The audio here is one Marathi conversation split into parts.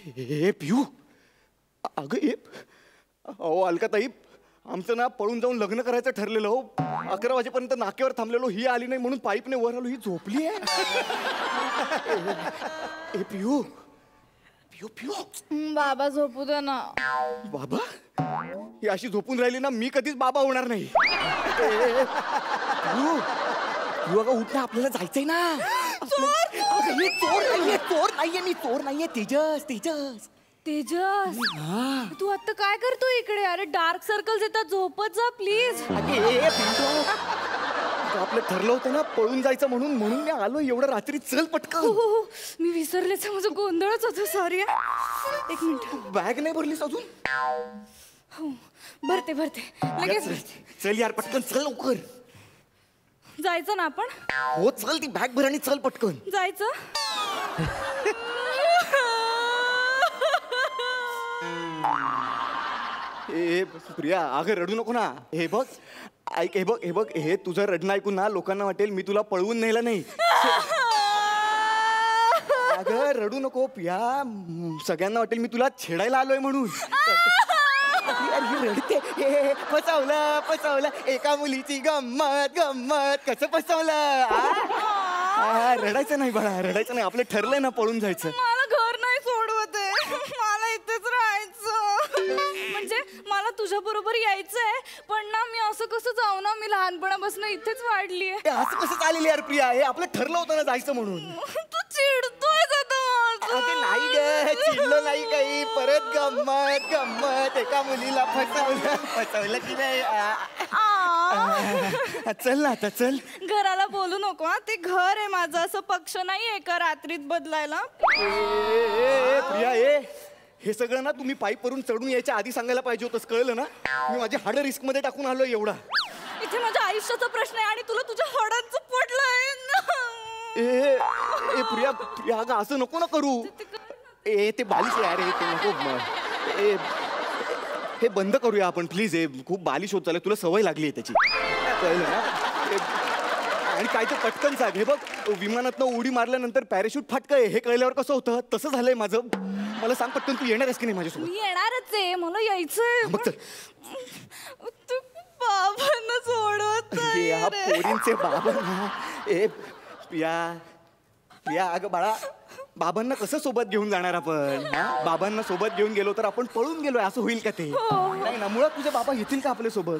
हे पिऊ, अगं हे अहो अलकाताई, आमचं ना पळून जाऊन लग्न करायचं ठरलेलं हो. 11 वाजेपर्यंत नाक्यावर थांबलेलो, ही आली नाही म्हणून पाईपने वर आलो, ही झोपली आहे. हे पिऊ पिऊ पिऊ, बाबा झोपू दे ना. बाबा, ही अशी झोपून राहिली ना, मी कधीच बाबा होणार नाही. पिऊ पिऊ, अगं उठ ना, आपल्याला जायचंय ना. अगं हे चोर नाहीये, चोर नाहीये, मी चोर नाहीये. तेजस तेजस तेजस, तू आता काय करतो इकडे? अरे डार्क सर्कल्स येतात, झोपत जा प्लीज. आपलं ठरलं होतं ना पळून जायचं म्हणून, मी आलो एवढं रात्री. चल पटकन. मी विसरलेच, माझं गोंधळच होतं. सॉरी. एक मिनिट. बॅग नाही भरलीस अजून? हो भरते लगेच. चल यार पटकन, चल लवकर. जायचं ना आपण? हो चल, ती बॅग भर आणि चल पटकन. जायचं. ए प्रिया, अगं रडू नको ना. हे बघ, ऐक, हे बघ, हे तुझं रडणं ऐकून ना लोकांना वाटेल मी तुला पळवून नेलं नाही. अगं रडू नको प्रिया, सगळ्यांना वाटेल मी तुला छेडायला आलोय म्हणून. रडते. फसवलं एका मुलीची गंमत. कसं फसवलं? रडायचं नाही बाळा, रडायचं नाही. आपलं ठरलंय ना पळून जायचं. मला घर नाही सोडवत आहे, मला इथेच राहायचं. म्हणजे मला तुझ्या बरोबर यायचंय, पण ना मी असं कसं जाऊ ना, मी लहानपणापासून इथेच वाढली आहे. असं कसं चालेल यार प्रिया, हे आपलं ठरलं होतं ना जायचं म्हणून. तू चिडतोय आता. नाही ग, चिडलो नाही काही. परत गंमत एका मुलीला फसवलं की नाही. चल ना आता, चल. घराला बोलू नको. ते घर आहे माझं, असं पक्ष नाहीये का रात्रीत बदलायला. प्रिया, हे सगळं ना तुम्ही पाईप वरून चढून यायच्या आधी सांगायला पाहिजे होतं. कळलं ना? मी माझी हाडं रिस्क मध्ये टाकून आलो एवढा. इथे माझ्या आयुष्याचा प्रश्न आहे आणि तुला तुझ्या हाडांचं पडलंय. प्रिया अगं असं नको ना करू. ते बालिश यार, ते नको. हे बंद करूया आपण प्लीज. खूप बालिश होत चाललंय, तुला सवय लागली आहे त्याची. कळलं ना? आणि काय ते पटकन सांग. हे बघ, विमानातनं उडी मारल्यानंतर पॅराशूट फाटकंय, हे कळल्यावर कसं होतं तसं झालंय माझं. मला सांग पटकन, तू येणार आहेस की नाही माझ्यासोबत? मी येणारच आहे, मला यायचंय. मग तू बाबांना सोडवत नाही. हा पोरींचे बाबा ना. प्रिया अगं बाळा, बाबांना कसं सोबत घेऊन जाणार आपण? बाबांना सोबत घेऊन गेलो तर आपण पळून गेलोय असं होईल का? ते नाही ना. मुळात तुझे बाबा येतील का आपल्या सोबत?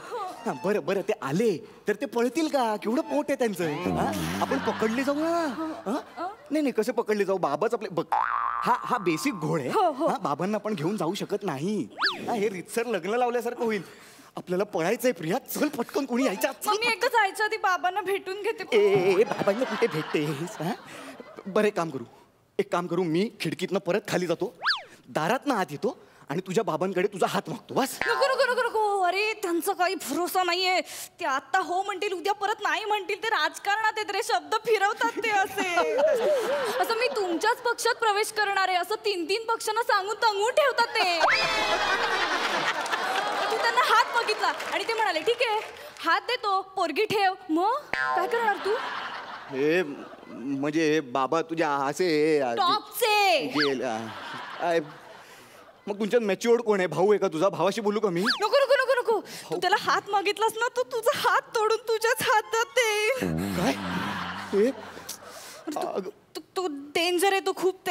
बरं ते आले तर ते पळतील का? केवढं पोट आहे त्यांचं. आपण पकडले जाऊ ना. नाही कसं पकडले जाऊ? बाबाच आपले बघ, हा बेसिक घोड आहे. बाबांना आपण घेऊन जाऊ शकत नाही. हे रितसर लग्न लावल्यासारखं होईल. आपल्याला पळायचंय प्रिया, चल पटकन. कोणी यायच्या मी एकदा जायच्या आधी बाबांना भेटून घेते. बाबांना कुठे भेटतेस? बरं एक काम करू, मी खिडकीतनं परत खाली जातो, दारातनं आत येतो आणि तुझ्या बाबांकडे तुझा हात मागतो. बस. नको. अरे त्यांचा काही भरोसा नाहीये. ते आता हो म्हणतील, उद्या परत नाही म्हणतील. ते राजकारणात येत रे, शब्द फिरवतात ते असे. असं मी तुमच्याच पक्षात प्रवेश करणार आहे असं 3 पक्षांना सांगून तंगून ठेवतात ते. तू त्यांना हात मागितला आणि ते म्हणाले ठीक आहे हात देतो, पोरगी ठेव. मग काय करणार तू? हे म्हणजे बाबा तुझ्या असे टॉपचे. मग तुमच्यात मॅच्युअर्ड कोण आहे? भाऊ आहे का तुझा? भावाशी बोलू का मी? नको. तू त्याला हात मागितलास ना, तो तुझा हात तोडून तुझ्याच हातात काय? तो डेंजर आहे. तो खूप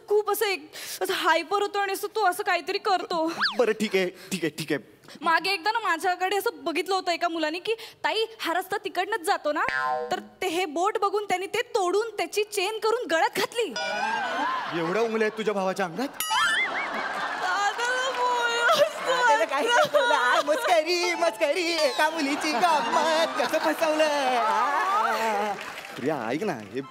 खूप असं हायपर होतो आणि तो असं काहीतरी करतो. बरं ठीक आहे. मागे एकदा ना माझ्याकडे असं बघितलं होतं एका मुलाने की ताई हा रस्ता तिकडनंच जातो ना, तर ते हे बोट बघून त्यांनी ते तोडून त्याची चेन करून गळ्यात घातली. एवढ्या उंगल्या आहेत तुझ्या भावाच्या अंगात? मस्करी एका मुलीची गंमत. कसं फसवलं? प्रिया ऐक ना, हे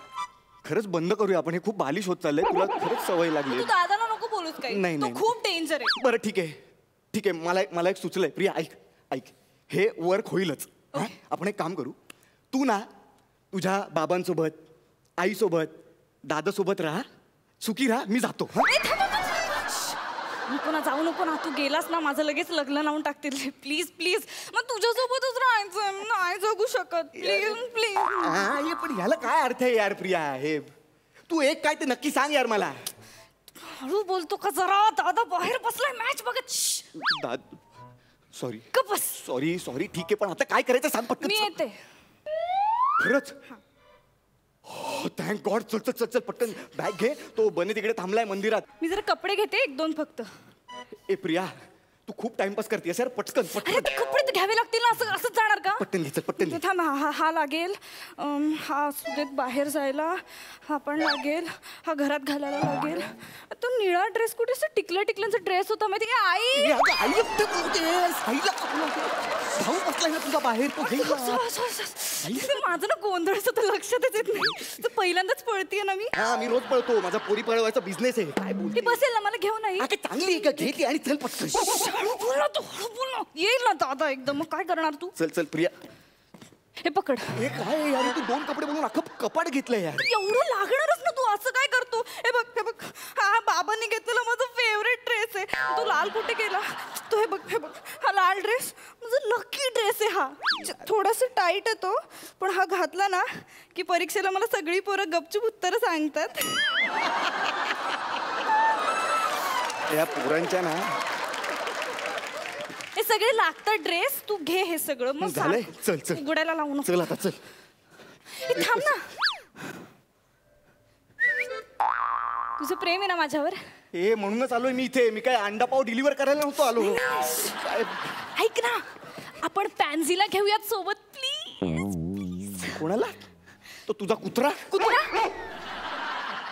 खरंच बंद करूया आपण. हे खूप बालिश होत चाललंय, तुला खरंच सवय लागली. तू दादाला नको बोलूच काही. नाही खूप डेंजर आहे. बरं ठीक आहे. मला एक सुचलंय. प्रिया ऐक, हे वर्क होईलच. आपण एक काम करू, तू ना तुझ्या बाबांसोबत, आईसोबत, दादासोबत राहा, सुखी राहा. मी जातो. नको ना, जाऊ नको ना. तू गेलास ना माझं लगेच लग्न लावून टाकतील. प्लीज. मग तुझ्यासोबतच राहायचं, नाही जगू शकत. प्लीज. पण ह्याला काय अर्थ आहे यार प्रिया? हे तू एक काय ते नक्की सांग यार मला. हळू बोलतो का जरा? दादा बाहेर बसलाय मॅच बघत. सॉरी गप बस. सॉरी सॉरी ठीक आहे, पण आता काय करायचं सांग पटकन. मी येते. खरंच थँक गॉड. चल चल चल चल पटकन बॅग घे. तो बने तिकडे थांबलाय मंदिरात. मी जरा कपडे घेते, 1-2 फक्त. ए प्रिया, तू खूप टाइमपास करतेस यार. पटकन अरे पटकन ते कपडे तर घ्यावे लागतील ना, असं असंच जाणार का? पटकन घे, चल पटकन घे. ते थांब. हा लागेल. हा असू देत बाहेर जायला. हा पण लागेल. हा घरात घालायला लागेल. तो निळा ड्रेस कुठे टिकल्यांचा ड्रेस होता माहिती का? आई ए, अगं, आई एकटं बोलतेस. आईला भाऊ बसलाय ना तुझा बाहेर. तो घे ना. माझं ना गोंधळच होतं, लक्षातच येत नाही. तर पहिल्यांदाच पळतीये ना मी. हा मी रोज पळतो. माझा पोरी पळवायचा बिझनेस आहे. काय ती बोलते? बसेल ना, मला घेऊन आई. अगं चांगली आहे का? घे ती आणि चल पटकन. हळू बोल ना तू, हळू बोल ना. येईल ना दादा एकदम. मग काय करणार तू? चल चल प्रिया. हे पकड. हे काय आहे यार, तू 2 कपडे बनवून अख्खं कपाट घेतलंय यार. एवढं लागणारच ना, तू असं काय करतो? हे बघ हा बाबांनी घेतलेला माझा फेवरेट ड्रेस आहे. तो लाल कुठे गेला? तो हे बघ हा लाल ड्रेस माझा लकी ड्रेस आहे. हा थोडासा टाईट आहे तो, पण हा घातला ना की परीक्षेला मला सगळी पोरं गपचूप उत्तरं सांगतात. या पोरांच्या ना. हे सगळे लागतात ड्रेस. तू घे हे सगळं. मग झालंय. चल चल उघडायला लावू नको. चल आता चल. हे थांब ना. तुझं प्रेम आहे ना माझ्यावर? हे म्हणूनच आलोय मी इथे. मी काय अंडा पाव डिलिव्हर करायला नव्हतो आलो. काय ऐक ना, आपण पॅन्झीला घेऊयात सोबत प्लीज. कोणाला? तो तुझा कुत्रा.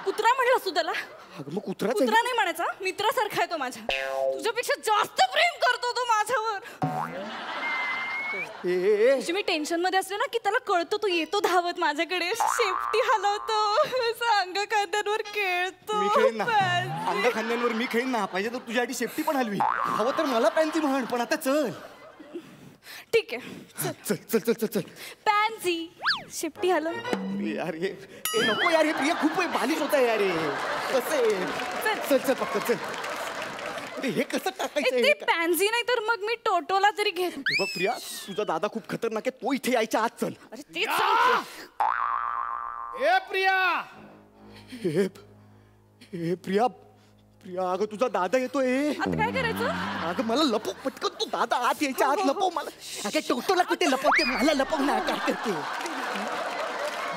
कुत्रा म्हणलास तू त्याला? अगं मग कुत्राच कुत्रा नाही म्हणायचा, मित्रासारखा आहे तो माझ्या. तुझ्यापेक्षा जास्त प्रेम करतो तो माझ्यावर. आहे. मी टेन्शन मध्ये असले ना की त्याला कळतो, तो येतो धावत माझ्याकडे, शेपटी हलवतो, अंग खांद्यांवर खेळतो. मी खेळीन ना. अंग खांद्यांवर मी खेळीन ना. पाहिजे तर तुझ्यासाठी शेपटी पण हलवी. हवं तर मला पॅन्सी म्हण, पण आता चल. ठीक आहे चल चल चल चल चल. पॅन्सी शेपटी हलव. यार हे नको यार. हे प्रिया खूप बालिश होत आहे यार. कसं आहे? चल चल पक्क चल. अरे हे कसं टाकायचं? ते पॅन्सी नाही तर मग मी टोटोला तरी घेत. बघ प्रिया, तुझा दादा खूप खतरनाक आहे. तो इथे यायच्या आत चल. अरे तेच सांगतो. ए प्रिया. हे प्रिया प्रिया, अगं तुझा दादा येतोय. आता काय करायचं? अगं मला लपव पटकन. तू दादा आत यायच्या आत लपव मला. अगं टोटोला कुठे लपवते? मला लपव ना. काय करते?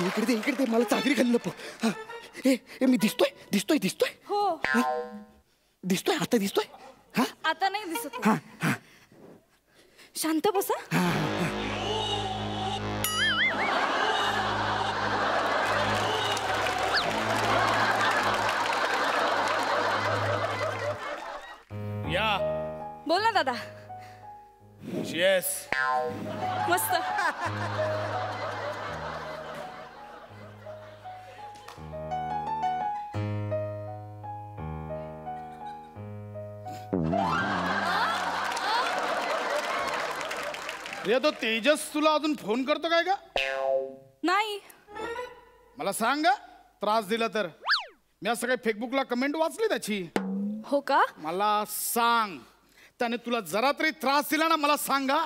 इकडे दे मला चादरी खाली लपव. हा. ए मी दिसतोय. हो. दिसतोय आता दिसतोय. हा आता नाही दिसत. हा हा. शांत बसा. या. बोल ना दादा. येस. मस्त. प्रिया, तो तेजस तुला अजून फोन करतो काय का? नाही. मला सांग ग, त्रास दिला तर. मी असं काही फेसबुकला कमेंट वाचली त्याची. हो का? मला सांग, त्याने तुला जरा तरी त्रास दिला ना, मला सांगा.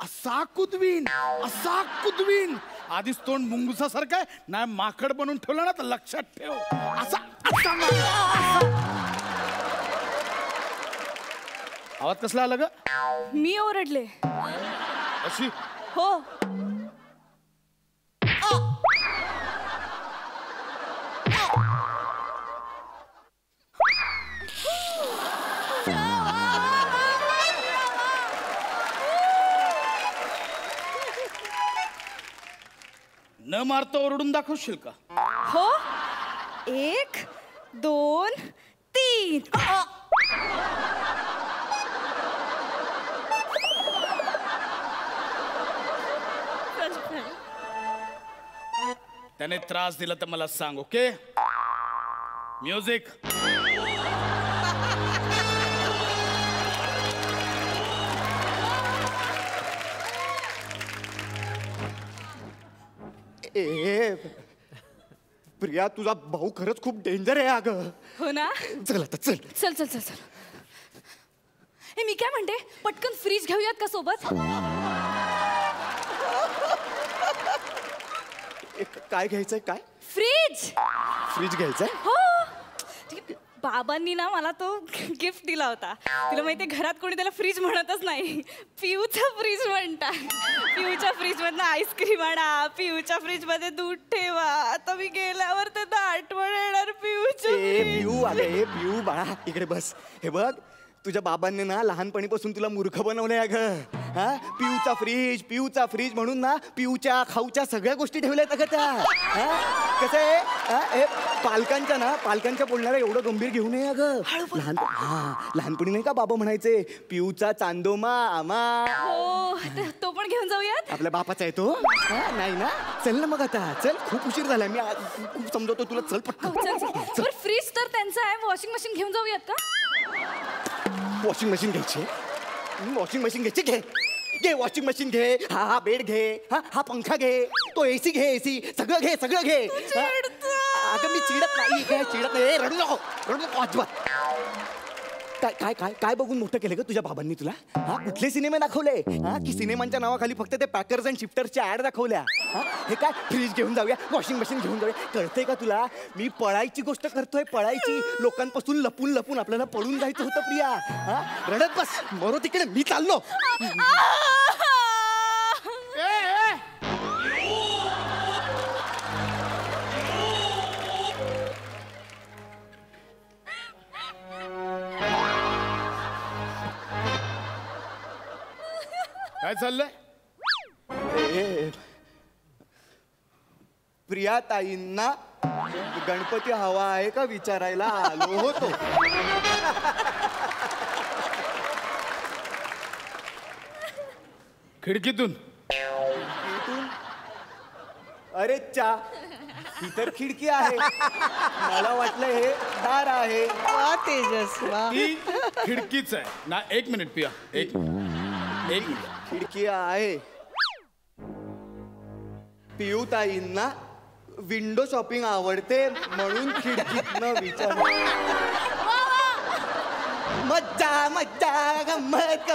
असा कुदवीन. आधीच तोंड मुंगुसासारखं आहे, नाही माकड बनवून ठेवलं ना तर लक्षात ठेव. आवाज कसला आला ग? मी ओरडले. अशी हो. न मारता ओरडून दाखवशील का? हो. 1 2 3. त्याने त्रास दिला तर मला सांग. ओके? म्युझिक. ए प्रिया, तुझा भाऊ खरंच खूप डेंजर आहे अगं. हो ना? चल आता चल. चल चल चल चल. हे मी काय म्हणते, पटकन फ्रीज घेऊयात का सोबत? काय घ्यायचंय? काय फ्रीज. फ्रीज घ्यायचंय? हो. बाबांनी ना मला तो गिफ्ट दिला होता. तुला माहितीये घरात कोणी त्याला फ्रीज म्हणतच नाही, पिऊचा फ्रीज म्हणतात. पिऊच्या फ्रीज मधनं आईस्क्रीम आणा, पिऊच्या फ्रीज मध्ये दूध ठेवा. आता मी गेल्यावर त्यांना आठवण येणार पिऊची. पिऊ अगं हे पिऊ बाळा इकडे बस. हे बघ तुझ्या बाबांनी ना लहानपणीपासून तुला मूर्ख बनवलंय अगं. हा पिऊचा फ्रीज म्हणून ना पिऊच्या खाऊच्या सगळ्या गोष्टी ठेवल्यात अगं त्या. कसं आहे हे पालकांच्या बोलणारा एवढं गंभीर घेऊ नये अगं. लहानपणी नाही का बाबा म्हणायचे पिऊचा चांदोमा आमा. हो तो पण घेऊन जाऊयात. आपल्या बापाचा आहे तो. नाही ना चल ना मग आता चल. खूप उशीर झाला. मी खूप समजवतो तुला. चल पटकन. फ्रीज तर त्यांचं आहे. वॉशिंग मशीन घेऊन जाऊयात का? वॉशिंग मशीन घ्यायची. वॉशिंग मशीन घ्यायची. घे वॉशिंग मशीन घे. हा बेड घे. हा पंखा घे. तो एसी घे. एसी सगळं घे. अगं मी चिडत नाही. चिडत नाही. रडू नको अजिबात. काय काय काय बघून मोठं केलं ग तुझ्या बाबांनी तुला? कुठले सिनेमे दाखवले? की सिनेमांच्या नावाखाली फक्त ते पॅकर्स अँड शिफ्टर्सच्या ऍड दाखवल्या? हे काय फ्रीज घेऊन जाऊया, वॉशिंग मशीन घेऊन जाऊया. कळतंय का तुला? मी पळायची गोष्ट करतोय. पळायची. लोकांपासून लपून आपल्याला पळून जायचं होतं प्रिया. रडत बस. मरो तिकडे. मी चाललो. काय चाललंय? प्रिया ताईंना गणपती हवा आहे का विचारायला आलो होतो. खिडकीतून. अरे चा ही तर खिडकी आहे. मला वाटलं हे दार आहे. तेजस वा. ती खिडकीच आहे ना. एक मिनिट पिया. एक मिनिट. खिडकी आहे. पिऊ ताईंना विंडो शॉपिंग आवडते म्हणून खिडकीतनं विचार. मज्जा गंमत.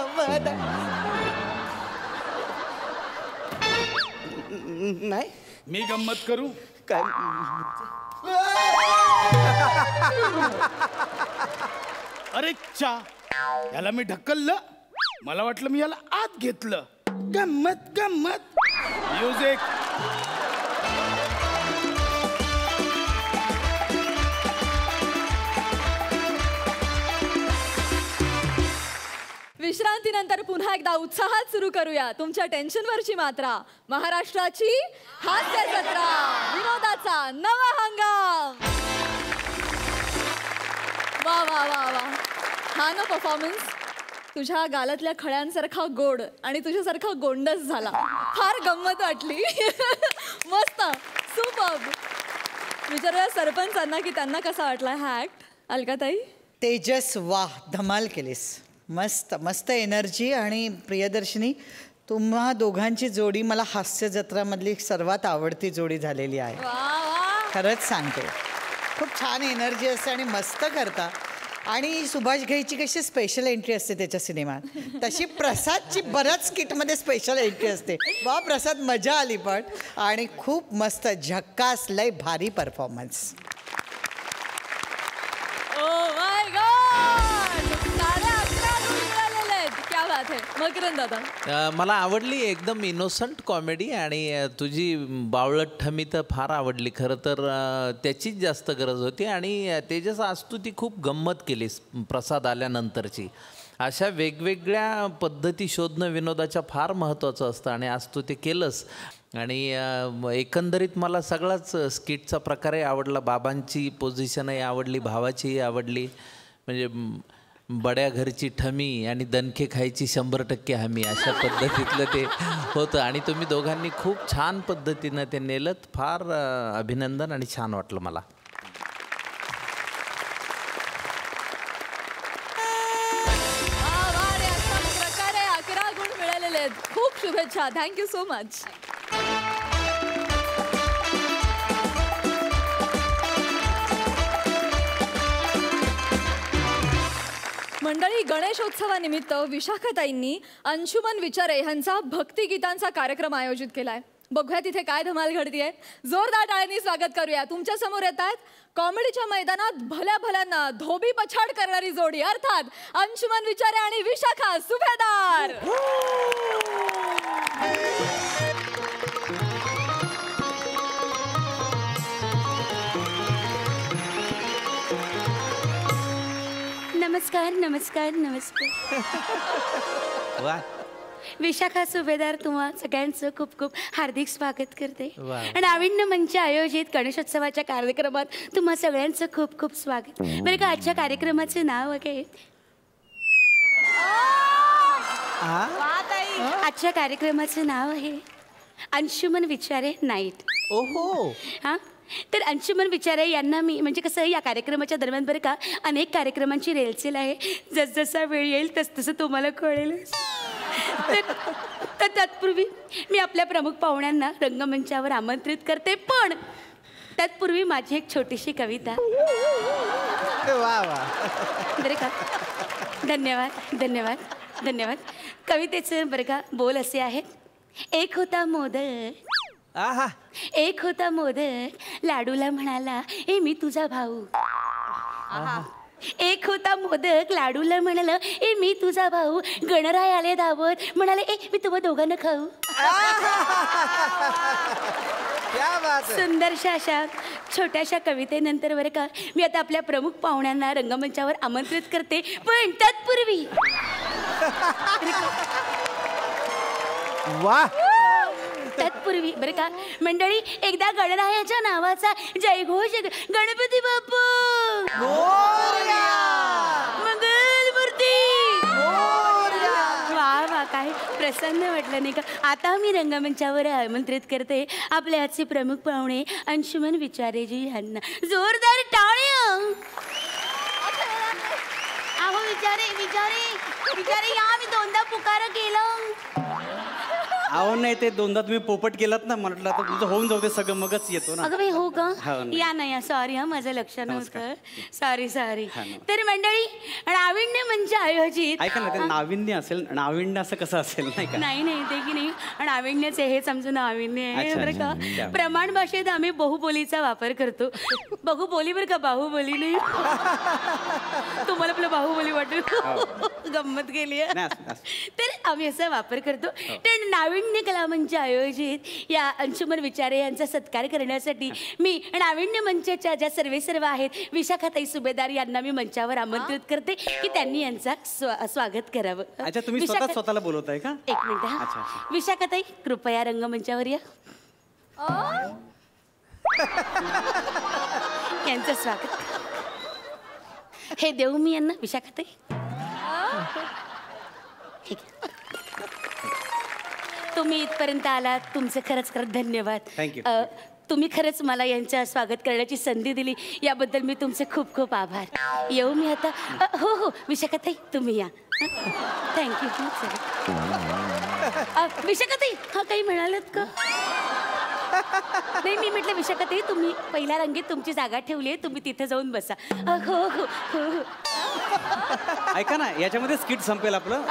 नाही मी गंमत करू काय? अरे चा याला मी ढकललं. मला वाटलं मी याला आत घेतलं. गंमत. म्युझिक. विश्रांतीनंतर पुन्हा एकदा उत्साहात सुरू करूया तुमच्या टेन्शनवरची मात्रा. महाराष्ट्राची हास्य जत्रा, विनोदाचा नवा हंगाम. वा वा वा वा. हा ना परफॉर्मन्स तुझ्या गालातल्या खळ्यांसारखा गोड आणि तुझ्यासारखा गोंडस झाला. फार गंमत वाटली. मस्त. सुपर्ब. विचारूया सरपंचांना की त्यांना कसा वाटला हा ऍक्ट. अलकाताई. तेजस वाह धमाल केलीस. मस्त एनर्जी. आणि प्रियदर्शनी तुम्हा दोघांची जोडी मला हास्य जत्रामधली सर्वात आवडती जोडी झालेली आहे. खरंच सांगते. खूप छान एनर्जी असते आणि मस्त करता. आणि सुभाष घाईची कशी स्पेशल एंट्री असते त्याच्या सिनेमात, तशी प्रसादची बऱ्याच किटमध्ये स्पेशल एंट्री असते. वा प्रसाद मजा आली पण. आणि खूप मस्त झक्कास लय भारी परफॉर्मन्स. मकरंद दादा. मला आवडली. एकदम इनोसंट कॉमेडी. आणि तुझी बावळटठमी तर फार आवडली. खरं तर त्याचीच जास्त गरज होती. आणि तेजस आज तू ती खूप गंमत केलीस प्रसाद आल्यानंतरची. अशा वेगवेगळ्या पद्धती शोधणं विनोदाच्या फार महत्त्वाचं असतं आणि आज तू ते केलंस. आणि एकंदरीत मला सगळाच स्किटचा प्रकारही आवडला. बाबांची पोझिशनही आवडली, भावाचीही आवडली. म्हणजे बड्या घरची ठमी आणि दणके खायची 100% हमी अशा पद्धतीतलं ते होतं. आणि तुम्ही दोघांनी खूप छान पद्धतीनं ते नेलत. फार अभिनंदन आणि छान वाटलं मला. प्रकारे 11 गुण मिळालेले आहेत. खूप शुभेच्छा. Thank you so much. मंडळी, गणेशोत्सवानिमित्त विशाखाताईंनी अंशुमन विचारे यांचा भक्तिगीतांचा कार्यक्रम आयोजित केलाय. बघूया तिथे काय धमाल घडतीये. जोरदार टाळ्यांनी स्वागत करूया. तुमच्या समोर येतात कॉमेडीच्या मैदानात भल्या भल्यांना धोबी पछाड करणारी जोडी, अर्थात अंशुमन विचारे आणि विशाखा सुभेदार. नमस्कार नमस्कार नमस्कार. वा विशाखा सुभेदार तुम्हा सगळ्यांचं खूप खूप हार्दिक स्वागत करते. वा. नाविन्य मंच आयोजित गणेशोत्सवाच्या कार्यक्रमात तुम्हा सगळ्यांचं खूप खूप स्वागत. बरं का, आजच्या कार्यक्रमाचं नाव आहे आजच्या कार्यक्रमाचं नाव आहे अंशुमन विचारे नाईट. ओहो. हां, तर अंशुमन विचारे यांना मी म्हणजे कसं या कार्यक्रमाच्या दरम्यान बरं का अनेक कार्यक्रमांची रेलचेल आहे. जसजसा वेळ येईल तसतसं तुम्हाला कळेल. तर तत्पूर्वी मी आपल्या प्रमुख पाहुण्यांना रंगमंचावर आमंत्रित करते, पण तत्पूर्वी माझी एक छोटीशी कविता. वा वा. बरं का, धन्यवाद धन्यवाद धन्यवाद. कवितेचं बरं का बोल असे आहेत. एक होता मोदक, आहा. एक होता मोदक, लाडूला म्हणाला ए मी तुझा भाऊ. एक होता मोदक, लाडूला म्हणाला ए मी तुझा भाऊ. गणराय आले धावत, म्हणाले ए मी तुम्हा दोघांना खाऊ. सुंदरशा अशा छोट्याशा कवितेनंतर बरं का मी आता आपल्या प्रमुख पाहुण्यांना रंगमंचावर आमंत्रित करते, पण तत्पूर्वी वा. तत्पूर्वी बरं का मंडळी एकदा गणरायाच्या नावाचा जयघोष. गणपती बाप्पा मंगलमूर्ती. वा वा, काय प्रसन्न वाटलं नाही का. आता मी रंगमंचावर आमंत्रित करते आपले आजचे प्रमुख पाहुणे अंशुमन विचारेजी यांना. जोरदार टाळ्या. अहो विचारे विचारे विचारे या, मी दोनदा पुकार केलं. अहो नाही, ते दोनदा तुम्ही पोपट केलात ना, म्हटलं आता तुमचं होऊन जाऊ दे सगळं, मगच येतो ना. अगं बाई हो का. हो ना. या ना या, सॉरी हा माझं लक्ष नव्हतं. Sorry sorry. तर मंडळी नाविन्य मंच आयोजित ऐका ना, ते नाविन्य असेल, नाविन्य असं कसं असेल नाही का. नाही नाही ते की नाही, नाविन्यच आहे, हेच आमचं नाविन्य आहे. अच्छा, बरं अच्छा. का प्रमाण भाषेत आम्ही बहुबोलीचा वापर करतो. बहुबोली बरं का, बाहुबली नाही. तुम्हाला आपलं बाहुबली वाटेल. गंमत गेली आहे. नाही, असं- असं. तर आम्ही असा वापर करतो. तर नाविन्य कला मंच आयोजित या अंशुमन विचारे यांचा सत्कार करण्यासाठी मी नाविन्य मंचाच्या ज्या सर्व आहेत विशाखाताई सुभेदार यांना मी मंचावर आमंत्रित करते की त्यांनी यांचा स्वागत करावं. अच्छा, तुम्ही स्वतः स्वतःला बोलवताय का. एक मिनिट हा. अच्छा, अच्छा. विशाखाताई कृपया रंगमंचावर या. यांचं स्वागत. हे देऊ मी यांना विशाखाताई. ठीक आहे. तुम्ही इथपर्यंत आलात, तुमचं खरंच खरंच धन्यवाद. Thank you. तुम्ही खरंच मला यांचं स्वागत करण्याची संधी दिली याबद्दल मी तुमचे खूप खूप आभार. येऊ मी आता. हो हो विशाखाताई तुम्ही या. थँक्यू. विशाखाताई हा काही म्हणालात का. नाही मी म्हटलं विशाखाताई तुम्ही पहिल्या रांगेत तुमची जागा ठेवली आहे, तुम्ही तिथे जाऊन बसा. हो हो हो हो. ऐका ना, याच्यामध्ये स्किट संपेल आपलं.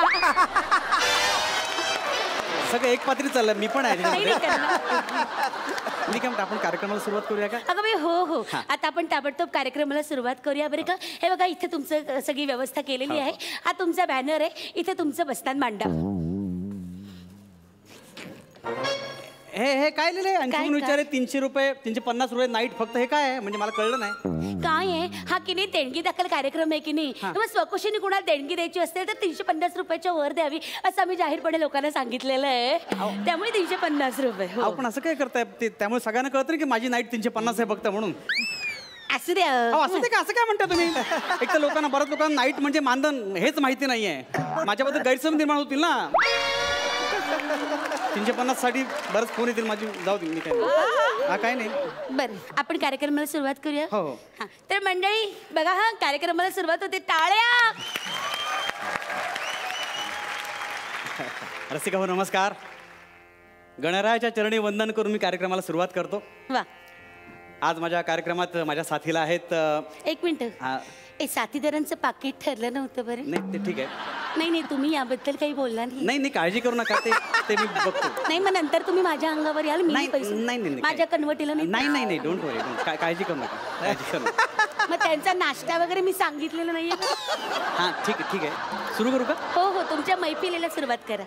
सगळं एक पात्री चाललं, मी पण आहे काही नाही त्याच्यामध्ये. करणार. मी काय म्हणतो, आपण कार्यक्रमाला सुरुवात करूया का. अगं बाई हो हो, आता आपण ताबडतोब कार्यक्रमाला सुरुवात करूया बरं का. हे बघा इथे तुमचं सगळी व्यवस्था केलेली आहे. हा तुमचा बॅनर आहे, इथे तुमचं बसतान मांडा. हे काय लिहिलंय. अंशुमन काय? विचारे 300 रुपये, 350 नाईट फक्त. हे काय आहे म्हणजे मला कळलं नाही. काय आहे हा की नाही देणगी दाखल कार्यक्रम आहे की नाही. मग स्वकुशीने कुणाला देणगी द्यायची असेल तर 350 रुपयाच्या वर द्यावी असं आम्ही जाहीरपणे लोकांना सांगितलेलं आहे. त्यामुळे 350 रुपये. हो. आपण असं काय करताय ते, त्यामुळे सगळ्यांना कळतं ना की माझी नाईट 350 आहे फक्त म्हणून. असू द्या. असं ते का, असं काय म्हणता तुम्ही. एक तर लोकांना, बऱ्याच लोकांना नाईट म्हणजे मानधन हेच माहिती नाहीये. माझ्याबद्दल गैरसमज निर्माण होतील ना. 350 साठी बरंच फोन येतील माझी. जाऊ दे, मी काय हा काय नाही. बरं आपण कार्यक्रमाला सुरुवात करूया. हो. हा तर मंडळी बघा हा कार्यक्रमाला सुरुवात होते. टाळ्या. रसिका हो नमस्कार. गणरायाच्या चरणी वंदन करून मी कार्यक्रमाला सुरुवात करतो. वा. आज माझ्या कार्यक्रमात माझ्या साथीला आहेत एक मिनिट हा. ए साथीदारांचं पाकिट ठरलं नव्हतं बरं. नाही ते ठीक आहे. नाही तुम्ही याबद्दल काही बोलला नाही. नाही काळजी करू नका, ते ते मी बघतो. नाही मग नंतर तुम्ही माझ्या अंगावर याल. मी नाही, पैसे नाही, नाही, माझ्या कन्वर्टीला नाही डोंट वरी, काळजी करू नका, काळजी करू नका. मग त्यांचा नाश्ता वगैरे मी सांगितलेलं नाहीये. हां ठीक आहे सुरू करू का? हो तुमच्या मैफिलीला सुरुवात करा.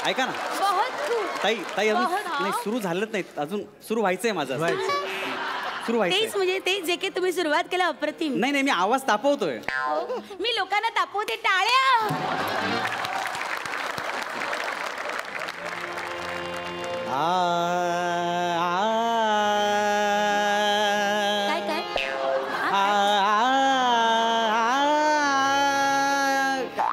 ऐका ना ताई अजून नाही सुरू झालंच नाही, अजून सुरू व्हायचंय माझं. सुरू व्हायचंय तेच म्हणजे ते जे काही तुम्ही सुरुवात केला अप्रतिम. नाही मी आवाज तापवतोय. मी लोकांना तापवते. टाळ्या.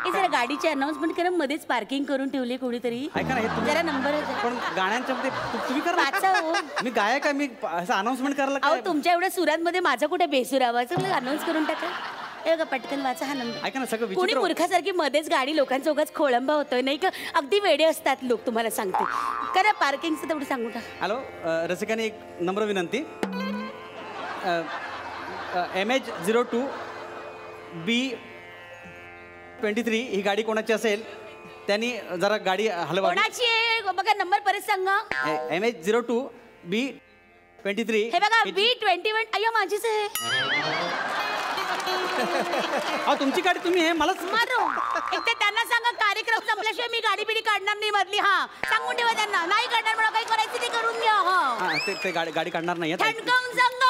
काय जरा गाडीची अनाउन्समेंट करा. मध्येच पार्किंग करून ठेवले कोणीतरी. ऐका ना, हे जरा नंबर पण गाण्यांच्या मध्ये तुम्ही करा. वाचा हो. मी गायक आहे, मी असं अनाउन्समेंट करायला अहो काय? तुमच्या एवढ्या सुरांमध्ये माझा कुठे बेसूर आवाज अनाउन्स करून टाका. हे बघा पटकन वाचा हा नंबर. ऐका ना, सगळं कोणी विचित्र. मूर्खासारखी मध्येच गाडी लोकांचा उगाच खोळंबा होतोय नाही का. अगदी वेडे असतात लोक, तुम्हाला सांगते. करा पार्किंगचं तेवढं सांगू टाका. हॅलो रसिकाने एक नम्र विनंती. MH02 B23 ही गाडी कोणाची असेल त्यांनी जरा गाडी हलवा. कोणाची आहे बघा नंबर परत सांगा. MH02 B23. हे बघा B21. अय्या माझीच आहे. तुमची गाडी तुम्ही हे मलाच मारो. एक तर त्यांना सांगा कार्यक्रम संपल्याशिवाय मी गाडी बिडी काढणार नाही मधली. हा सांगून ठेवा त्यांना. नाही काढणार मला काही करायचं ते करून घ्या. ते गाडी काढणार नाहीये. थंडकावून सांगा.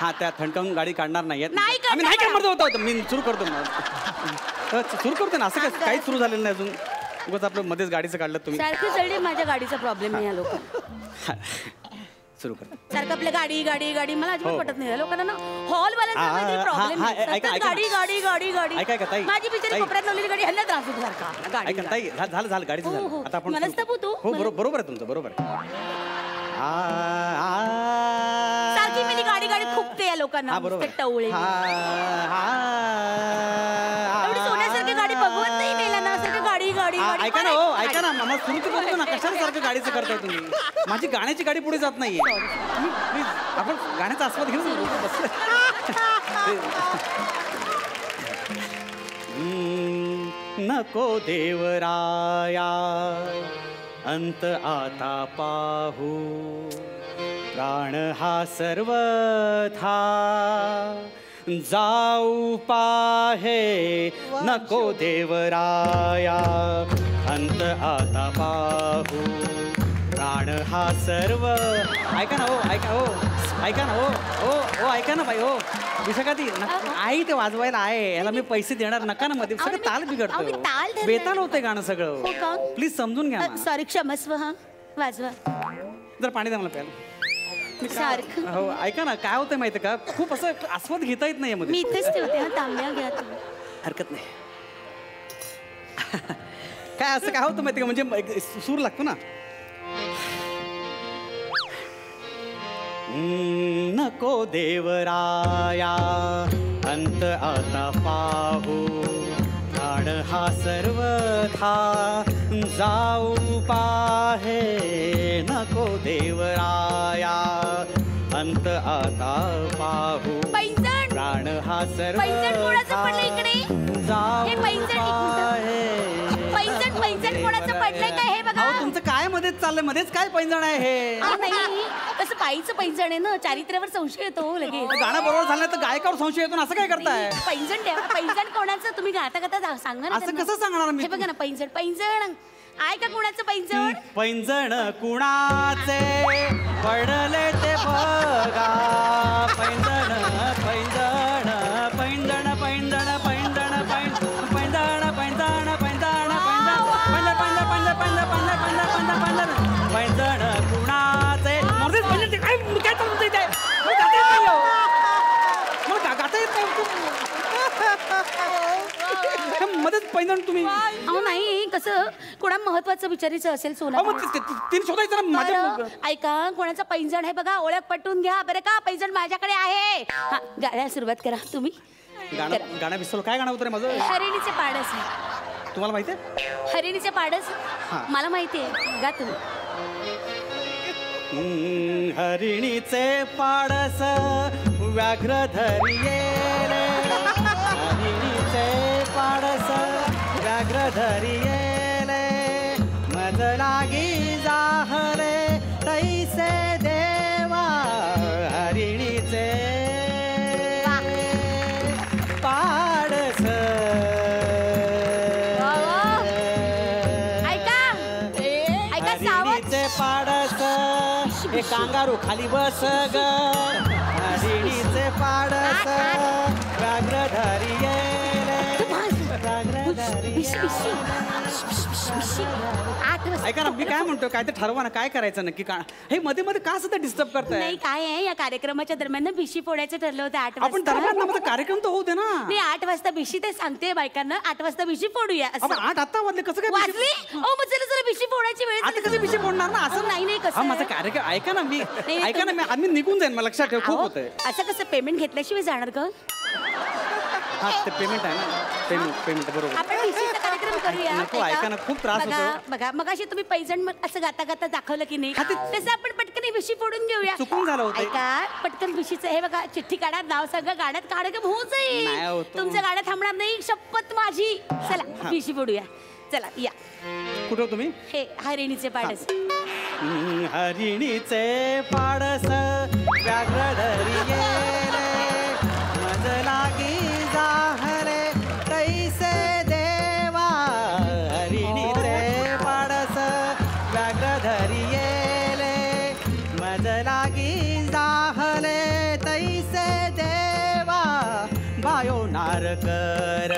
हा त्या थंडकावून गाडी काढणार नाहीये. नाही काढणार. नाही करणार होतो मी सुरू करतो ना. असं काहीच सुरू झालेलं नाही अजून. उगाच आपलं मध्येच गाडीचं काढलं तुम्ही. सारखं सगळे माझ्या गाडीचा प्रॉब्लेम आहे या लोक. सुरू कर. सारखं आपल्या गाडी गाडी गाडी मला अजिबात पटत नाही. लोकांना ना हॉल वाल्यांचा प्रॉब्लेम आहे. गाडी गाडी गाडी गाडी. माझी बिचारी कोपऱ्यात लावलेली गाडी ह्यांना त्रास होतो सारखा. ऐका ताई झालं गाडीचं झालं. आता आपण मनस्ताप होतो. हो बरोबर आहे तुमचं, बरोबर आहे. सारखी मी गाडी गाडी खूपते या लोकांना. टवळे एवढी सोन्यासारखी गाडी बघवत नाही मेला ना. सारखं गाडी गाडी गाडी. ऐका ना मला सुरू तर करतो ना. कशाला सारखं गाडीचं करताय तुम्ही? माझी गाण्याची गाडी पुढे जात नाहीये. प्लीज आपण गाण्याचा आस्वाद घेऊ. नको देवराया अंत आता पाहू, प्राण हा सर्वथा जाऊ पाहे. नको देवराया अंत आता पाहू, प्राण हा सर्व. ऐका ना ऐका ना बाई. हो विशाखाती आई ते वाजवायला आहे. याला मी पैसे देणार नका ना. मध्ये सगळं ताल बिघडतो. बेताल होते गाणं सगळं. प्लीज समजून घ्या. सॉरी क्षमस्व. हा वाजवा. जर पाणी द्या मला प्यायला. सारखं हो ऐका ना काय होतं माहिती का, खूप असं आस्वाद घेता येत नाही मी इथेच ठेवते. हा तांब्या घ्या तुम्ही. हरकत नाही. काय असं काय होतं माहिती का, म्हणजे सूर लागतो ना. नको देवराया अंत आता पाहू, प्राण हा सर्वथा जाऊ पाहे. नको देवराया अंत आता पाहू, प्राण हा सर्वथा जाऊ पाहे. तुमचं काय मध्येच चाललंय? मध्येच काय पैंजण आहे हे? नाही तसं पायीचं पैंजण आहे ना. चारित्र्यावर संशय येतो लगेच. गाणं बरोबर झालं तर गायकावर संशय येतो. असं काय करताय? पैंजण द्या. पैंजण कोणाचं तुम्ही गाता सांगा ना. असं कसं सांगणार मी? हे बघा ना पैंजण आहे का कोणाचं पैंजण? पैंजण कुणाचे पडले ते बघा. पैंजण पैंजण पैंजण पैंजण पैंजण पैंजण पैंजण पैंजण पैंजण पैंजण कुणाचे. काय चालू इथे? मला गाता येत नाही. मध्येच पैंजण तुम्ही अहो नाही कसं कोणा महत्वाचं विचारायचं असेल सोना अहो, मग तिने शोधायचं ना माझ्या बरं, ऐका कोणाचा पैंजण आहे बघा ओळख पटवून घ्या बरं का पैंजण माझ्याकडे आहे हा गाण्याला सुरुवात करा तुम्ही गाणं विसरलो. काय गाणं होतं रे माझं? हरिणीचे पाडस आहे तुम्हाला माहिती आहे? हरिणीचे पाडस हा. मला माहिती आहे गा तुम्ही हरिणीचे पाडस व्याघ्र धरिये हरिणीचे पाडस व्याघ्र धरिये मज लागी जाहले तैसे देवा हरिणीचे पाडस ऐका सावध हरिणीचे पाडस हे कांगारू खाली बस ग हरिणीचे पाडस व्याघ्र धरिये व्याघ्र धरिये. ऐका ना मी काय म्हणतो काय ते ठरवा ना काय करायचं नक्की का हे मध्ये मध्ये का सध्या डिस्टर्ब करताय नाही काय आहे या कार्यक्रमाच्या दरम्यान ना भिशी फोडायचं ठरलं होतं 8 आपण वाजता दरम्यान ना कार्यक्रम तर होऊ दे ना मी 8 वाजता भिशी ते सांगते बायकांना 8 वाजता भिशी फोडूया असं. आपण 8 आता वाजले कसं काय वाजली ओ मग चला जरा भिशी फोडायची वेळ आता कसं विषय बोलणार ना अहो, असं नाही, कसं हा, माझा आहे? कार्यक्रम ऐका ना मी नाही, ऐका ना मी आम्ही निघून जाईन मला लक्षात ठेव खूप अहो, होतंय असं कसं पेमेंट घेतल्याशिवाय जाणार का हा ते पेमेंट आहे ना पेमेंट बरोबर आपण भिशीचा कार्यक्रम करूया नको, ऐका ना, खूप त्रास बघा, होतो. बघा मग अशी तुम्ही पैजण मग असं गाता गाता दाखवलं की नाही हा, ते- तसं आपण पटकन ही भिशी फोडून घेऊया चुकून झालं होतं. ऐका पटकन भिशीचं हे बघा चिठ्ठी काढा नाव सांगा गाण्यात कार्यक्रम होऊन नाही जाईल होत. तुमचं गाणं थांबणार नाही शपथ माझी चला भिशी फोडूया चला या कुठं हो तुम्ही हे हरिणीचे पाडस हरिणीचे पाडस व्याघ्र धरिये मज लागी जाहले तैसे देवा हरिणीचे पाडस व्याघ्र धरिये मज लागी जाहले तैसे देवा बायो नारकर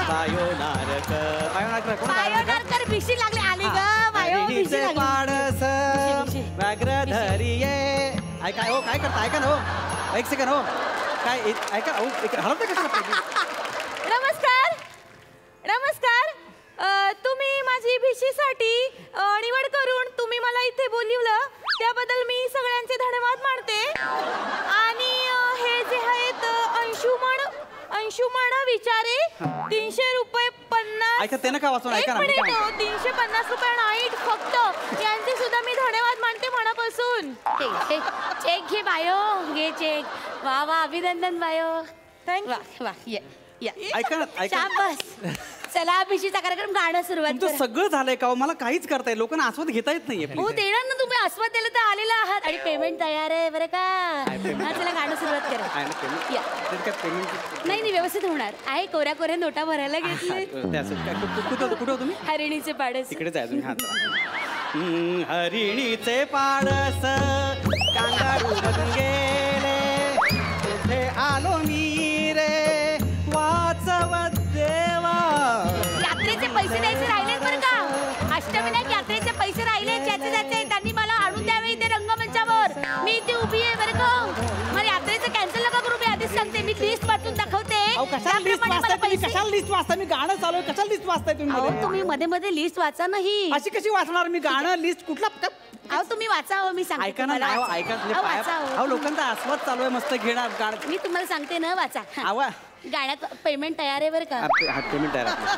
बायो नारकर बायोडारकर भिशी लागली आली ग बायो भिशी हरिणीचे लागली पाडस भिशी. व्याघ्र धरिये ऐका हो काय करता ऐका ना हो एक सेकंड हो काय ऐका हो हलवता कशाला नमस्कार नमस्कार तुम्ही माझी भिशीसाठी निवड करून तुम्ही मला इथे बोलिवलं त्याबद्दल मी सगळ्यांचे धन्यवाद मानते आणि हे जे आहेत अंशुमन विचारे 300 रुपये 50 ऐका ते नका वाचून ऐका ना मी काय म्हणतो. 350 रुपये नाईट फक्त यांचे सुद्धा मी धन्यवाद मानते मनापासून चेक घे बायो घे चेक वा वा अभिनंदन बायो थँक्यू वा वा या या ऐका ना ऐका शाबास चला भिशीचा कार्यक्रम गाणं सुरुवात तुमचं करा. सगळं झालंय का हो? मला काहीच करता येईल लोकांना आस्वाद घेता येत नाहीये हो please. देणार ना तुम्ही आस्वाद द्यायला तर आलेला आहात आणि पेमेंट तयार आहे बरं का payment हा चला गाणं सुरुवात करा आहे ना payment? या त्यात काय payment? नाही नाही व्यवस्थित होणार आहे कोऱ्या कोऱ्या नोटा भरायला घेतले ते असं काय कुठं हो तुम्ही हरिणीचे पाडस तिकडेच आहे तुम्ही हात हरिणीचे पाडस कांगारू मधून गेले कुठे आलो मी रे वाचवत देवा यात्रेचे पैसे द्यायचे राहिलेत बरं का अष्टविनायक यात्रेचे पैसे राहिले ज्याचे ज्याचे त्यांनी मला आणून द्यावे इथे रंगमंचावर मी इथे उभी आहे बरं का मला यात्रेचं कॅन्सल नका करू मी आधीच सांगते मी लिस्ट वाचून दाखवते अहो कशाला लिस्ट त्याप्रमाणे मला वाचताय तुम्ही पैसे- कशाला लिस्ट वाचताय मी गाणं चालू आहे कशाला लिस्ट वाचताय तुम्ही अहो मध्ये? तुम्ही मध्ये मध्ये लिस्ट वाचा नाही अशी कशी वाचणार मी गाणं लिस्ट कुठला अहो तुम्ही वाचा हो मी सांगते ऐका ना तुम्हाला नाही हो, वाचा. ऐका अहो, वाचा हो. अहो लोकांचा आस्वाद चालू आहे मस्त घेणार गाणं मी तुम्हाला सांगते ना वाचा हा. आवा गाण्यात पेमेंट तयार आहे बरं का हा पेमेंट आहे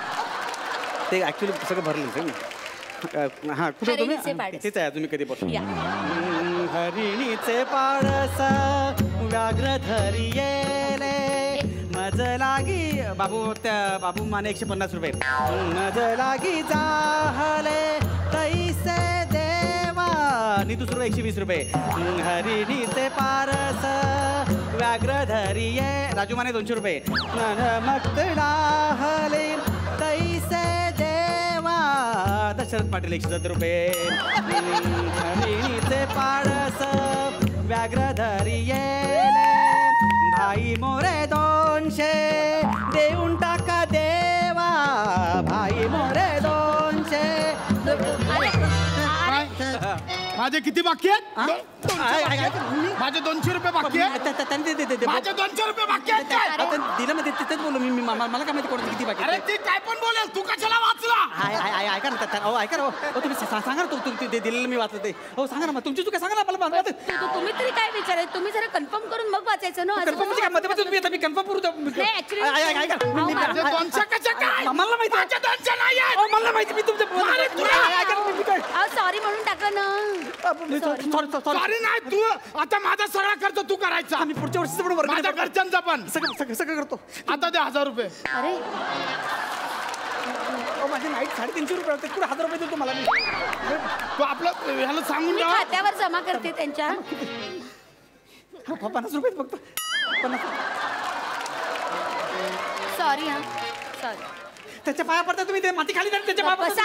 ते ऍक्च्युली सगळं भरलं मी हा कुठे हरिणीचे तुम्ही पाडस. तिथेच आहे तुम्ही कधी बसून या. हरिणीचे पाडस व्याघ्र धरिये मज लागी बाबू त्या बाबू माने 150 रुपये मज लागी जाहले तैसे देवा आणि दुसरं 120 रुपये हरिणीचे पारस व्याघ्र धरिये राजू माने 200 रुपये मक्त डाहले तैसे देवा दशरथ पाटील 170 रुपये हरिणीचे पाडस व्याघ्र धरिये भाई मोरे 200 देऊन टाका देवा भाई मोरे 200 माझे किती बाकी आहेत माझे 200 रुपये बाकी आहेत माझे 200 रुपये बाकी आहेत काय? दिलं मग तिथेच बोलू मी मला काय माहिती कोणाचं किती बाकी अरे ती काय पण बोलेल तू कशाला वाचला ऐका ना ऐका ना तुम्ही सांगा ना ते दिलेलं मी वाचलं ते हो सांगा ना मग तुमची चुका सांगा ना मला तुम्ही तरी काय विचारायचं तुम्ही जरा कन्फर्म करून मग वाचायचं ना कन्फर्म काय मध्ये तुम्ही आता मी कन्फर्म करू माझे 200 कशा काय मला माहिती माझे 200 नाही आहेत मला माहिती मी तुमच्या सॉरी म्हणून टाका ना सॉरी नाही तू आता माझा सगळा खर्च तू करायचा मी पुढच्या वर्षी पण माझ्या घरच्यांचा पण सगळं करतो आता दे 1000 रुपये अरे माझे नाईट 350 रुपये होते पुढे 1000 रुपये देतो मला मी तू आपलं ह्याला सांगून मी खात्यावर जमा करते त्यांच्या 50 रुपये फक्त 50 सॉरी हा सॉरी त्याच्या पाया पडता तुम्ही ते माती खाली त्याच्या पाया बसा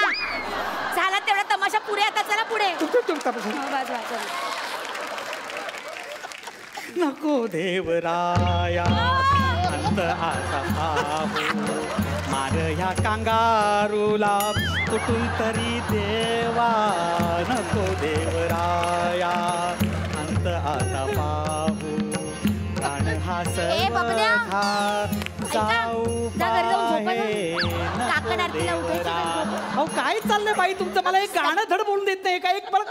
झाला तेवढा तमाशा पुढे आता चला पुढे नको देवराया अंत आता पाहू मार ह्या कांगारूला कुठून तरी देवा नको देवराया अंत आता पाहू प्राण हा जाऊ अहो काय चाललंय बाई तुमचं मला एक गाणं धड बोलून देत नाही काय एक मला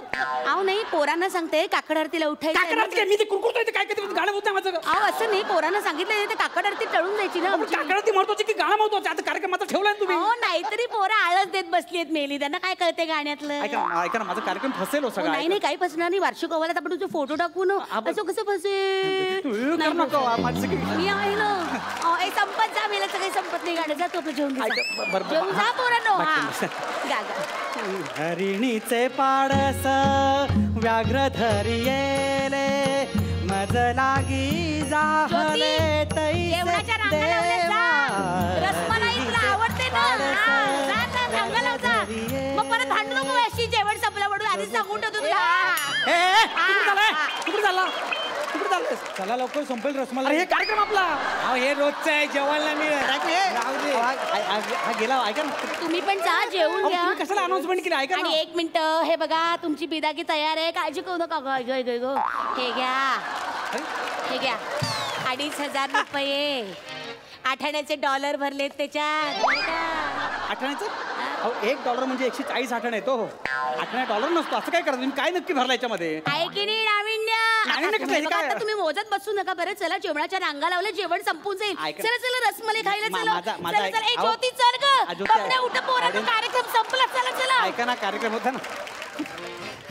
अहो नाही पोरांना सांगते काकड आरतीला उठायचं मी ते कुरकुरतोय काय गाणं होतं माझं अहो असं नाही पोरांना सांगितलं ते काकड आरती टळून जायची ना काकड आरती महत्वाची की गाणं महत्वाचं आता कार्यक्रमाचा ठेवलाय तुम्ही हो नाहीतरी पोरं आळस देत बसली आहेत मेली त्यांना काय कळते गाण्यातलं ऐका ना माझा कार्यक्रम फसेल हो सगळं नाही काही फसणार नाही वार्षिक अहवालात आपण तुझे फोटो टाकू ना असं कसं फसेल मी आहे ना संपत जा मेला सगळे संपत नाही गाणं जा तू आपलं जेवण जा पोरांनो हरिणीचे पाडस व्याघ्र धरियेले मज लागी जाहले जेवणाच्या रांगा रसमलाई तुला आवडते ना रांगा लाव जा मग परत भांडू नको अशी जेवण संपलं म्हणून आधीच सांगून ठेवतो तुला चला लवकर संपेल रसमलाई हे कार्यक्रम आपला हे रोजचं आहे जेवायला मी हा गेला ऐका ना तुम्ही पण जा जेवून घ्या कशाला अनाउन्समेंट केली ऐका आणि 1 मिनिट हे बघा तुमची बिदागी तयार आहे काळजी करू नका गो हे घ्या 2500 रुपये आठाण्याचे डॉलर भरलेत त्याच्यात आठाण्याचं $1 म्हणजे 140 आठाणे येतो $8 नसतो असं काय करतो तुम्ही काय नक्की भरला याच्यामध्ये आहे की नाही नाविन्य आता तुम्ही मोजत बसू नका बरं चला जेवणाच्या रांगा लावल्या जेवण संपून जाईल चला रसमलाई खायला चला ज्योती चल ग उठ पोरांचा कार्यक्रम संपला चला ऐका ना कार्यक्रम होता ना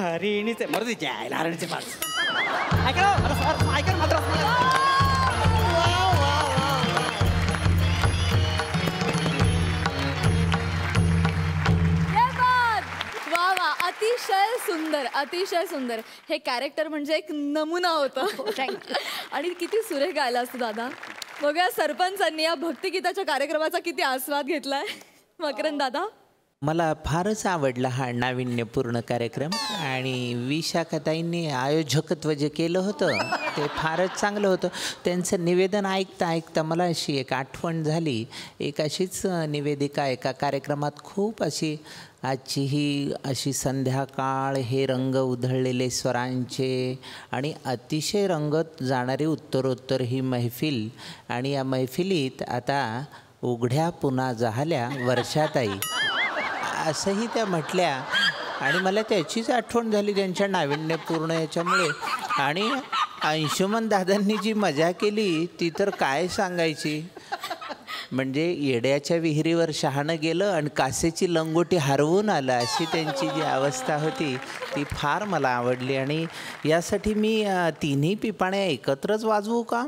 हरिणीचे मर्दी जायला हरिणीचे पास ऐका मात्र अतिशय सुंदर हे कॅरेक्टर म्हणजे एक नमुना होतं आणि किती सुरेख गायला असतं दादा बघा सरपंचांनी या भक्तिगीताच्या कार्यक्रमाचा किती आस्वाद घेतलाय मकरंद दादा मला फारच आवडला हा नाविन्यपूर्ण कार्यक्रम आणि विशाखाताईंनी आयोजकत्व जे केलं होतं ते फारच चांगलं होतं त्यांचं निवेदन ऐकता मला अशी एक आठवण झाली एक अशीच निवेदिका एका कार्यक्रमात खूप अशी आजची ही अशी संध्याकाळ हे रंग उधळलेले स्वरांचे आणि अतिशय रंगत जाणारी उत्तरोत्तर ही मैफिल आणि या मैफिलीत आता उघड्या पुन्हा झाल्या वर्षाताई असंही त्या म्हटल्या आणि मला त्याचीच आठवण झाली त्यांच्या नाविन्यपूर्ण याच्यामुळे आणि अंशुमन दादांनी जी मजा केली ती तर काय सांगायची म्हणजे येड्याच्या विहिरीवर शहाणं गेलं आणि कासेची लंगोटी हरवून आलं अशी त्यांची जी अवस्था होती ती फार मला आवडली आणि यासाठी मी तिन्ही पिपाण्या एकत्रच वाजवू का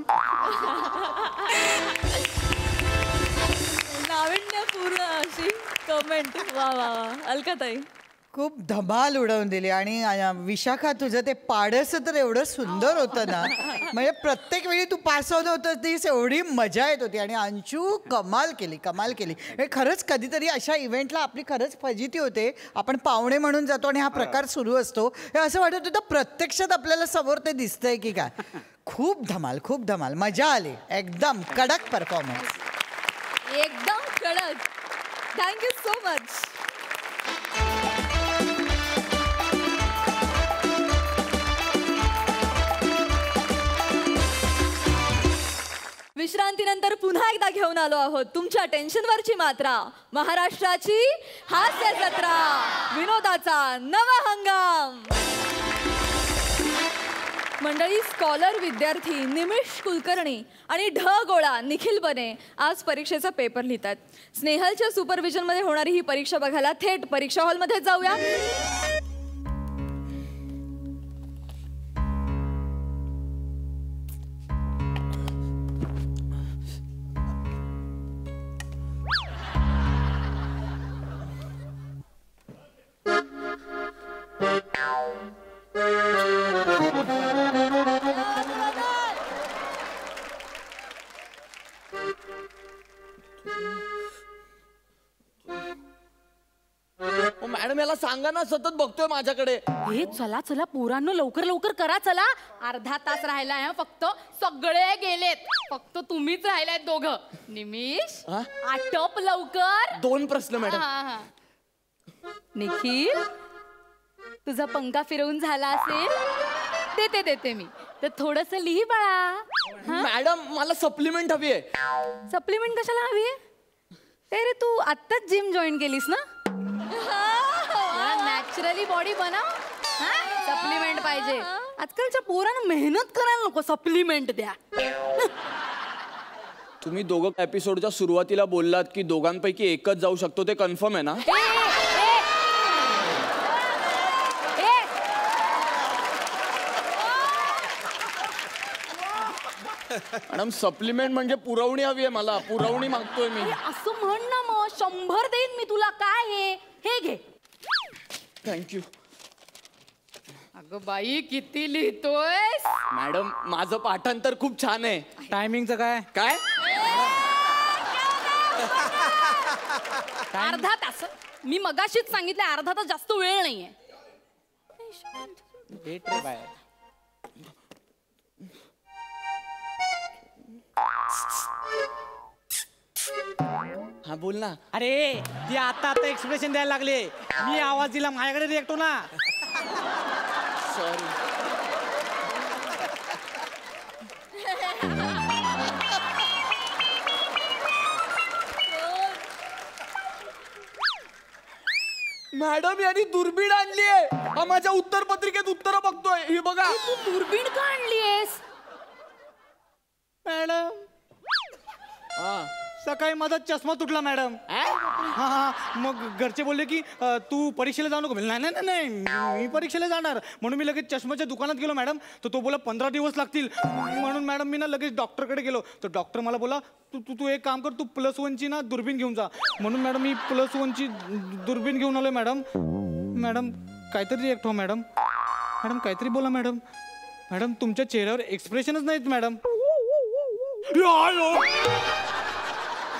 नाविन्यपूर्ण अशी कमेंट वा अलकाताई खूप धमाल उडवून दिली आणि विशाखा तुझं ते पाडस तर एवढं सुंदर होतं ना म्हणजे प्रत्येक वेळी तू पास आउट होत होतीस एवढी मजा येत होती आणि अंशू कमाल केली हे खरंच कधीतरी अशा इव्हेंटला आपली खरंच फजिती होते आपण पाहुणे म्हणून जातो आणि हा प्रकार सुरू असतो हे असं वाटत होतं प्रत्यक्षात आपल्याला समोर ते दिसतंय की काय खूप धमाल मजा आली एकदम कडक परफॉर्मन्स एकदम कडक थँक्यू सो मच विश्रांतीनंतर पुन्हा एकदा घेऊन आलो आहोत तुमच्या टेन्शनवरची मात्रा, महाराष्ट्राची हास्य जत्रा, विनोदाचा नवा हंगाम. मंडळी, स्कॉलर विद्यार्थी निमिष कुलकर्णी आणि ढ गोळा निखिल बने आज परीक्षेचा पेपर लिहितात. स्नेहलच्या सुपरविजनमध्ये होणारी ही परीक्षा बघायला थेट परीक्षा हॉलमध्ये जाऊया. मॅडम याला सांगा ना, सतत बघतोय माझ्याकडे. हे चला चला पोरांनो, लवकर लवकर करा चला. अर्धा तास राहिलाय फक्त, सगळे गेलेत, फक्त तुम्हीच राहिलाय दोघं. निमिष आटप लवकर. 2 प्रश्न मॅडम. निखिल, तुझा पंखा फिरवून झाला असेल, देते मी. तर थोडस लिही बाळा. मॅडम मला सप्लिमेंट हवी आहे. सप्लिमेंट कशाला हवी आहे? ते रे, तू आत्ताच जिम जॉईन केलीस ना? नॅचरली बॉडी बनव. सप्लिमेंट पाहिजे. आजकालच्या पोरांना मेहनत करायला नको, सप्लिमेंट द्या. तुम्ही दोघं एपिसोडच्या सुरुवातीला बोललात की दोघांपैकी एकच जाऊ शकतो, ते कन्फर्म आहे ना? मॅडम सप्लिमेंट म्हणजे पुरवणी हवी आहे मला, पुरवणी मागतोय मी. असं म्हण ना मग, 100 देईन मी तुला. काय हे घे. थँक्यू. अगं बाई, किती लिहितोय. मॅडम माझं पाठांतर खूप छान आहे. टायमिंगचं काय? काय? अर्धा तास. मी मगाशीच सांगितलं, अर्धा तास जास्त वेळ नाहीये. हा बोल ना. अरे ती आता एक्सप्रेशन द्यायला लागले, मी आवाज दिला, माझ्याकडे रिएक्ट हो ना. सॉरी. मॅडम यांनी दुर्बीण आणलीये. माझ्या उत्तर पत्रिकेत उत्तर बघतोय. ही बघा. तू दुर्बीण का आणलीयस? मॅडम सकाळी माझा चष्मा तुटला मॅडम. हा, मग घरचे बोलले की तू परीक्षेला जाऊ नको. नाही, मी परीक्षेला जाणार. म्हणून मी लगेच चष्म्याच्या दुकानात गेलो मॅडम. तर तो बोला 15 दिवस लागतील. म्हणून मॅडम मी ना लगेच डॉक्टरकडे गेलो. तर डॉक्टर मला बोला तू एक काम कर, तू +1ची ना दुर्बीण घेऊन जा. म्हणून मॅडम मी +1ची दुर्बीण घेऊन आलोय मॅडम. मॅडम काहीतरी रिएक्ट हो मॅडम. मॅडम काहीतरी बोला मॅडम. मॅडम तुमच्या चेहऱ्यावर एक्सप्रेशनच नाहीत मॅडम.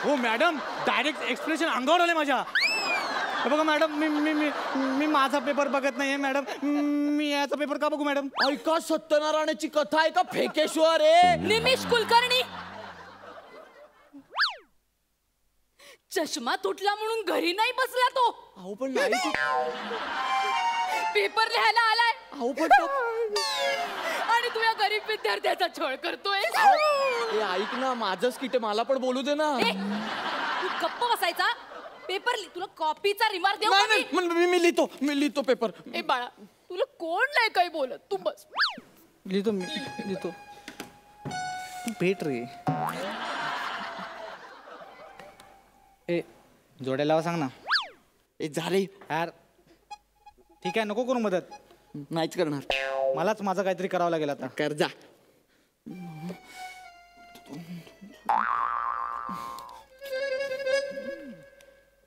हो मॅडम, डायरेक्ट एक्सप्रेशन अंगावर आले माझ्या. बघा मॅडम, मी माझा पेपर बघत नाहीये मॅडम. मी याचा पेपर का बघू मॅडम? ऐका, सत्यनारायणाची कथा आहे का फेकेश्वर आहे. निमिष कुलकर्णी, चष्मा तुटला म्हणून घरी नाही बसला तो. अहो पण नाही, पेपर लिहायला आलाय. अहो पण आणि तू या गरीब विद्यार्थ्याचा छळ करतोय. ऐक ना, माझंच किटे, मला पण बोलू दे ना. तू गप्प बसायचा. पेपर तुला कॉपीचा रिमार्क देऊ का मी? मी लिहितो पेपर. ए बाळा, तुला कोण नाही काही बोलत, तू बस. लिहितो. भेट रे. ए जोड्या लावा सांग ना. झाले यार, ठीक आहे, नको करू मदत. नाहीच करणार. मलाच माझं काहीतरी करावं लागेल आता. कर जा.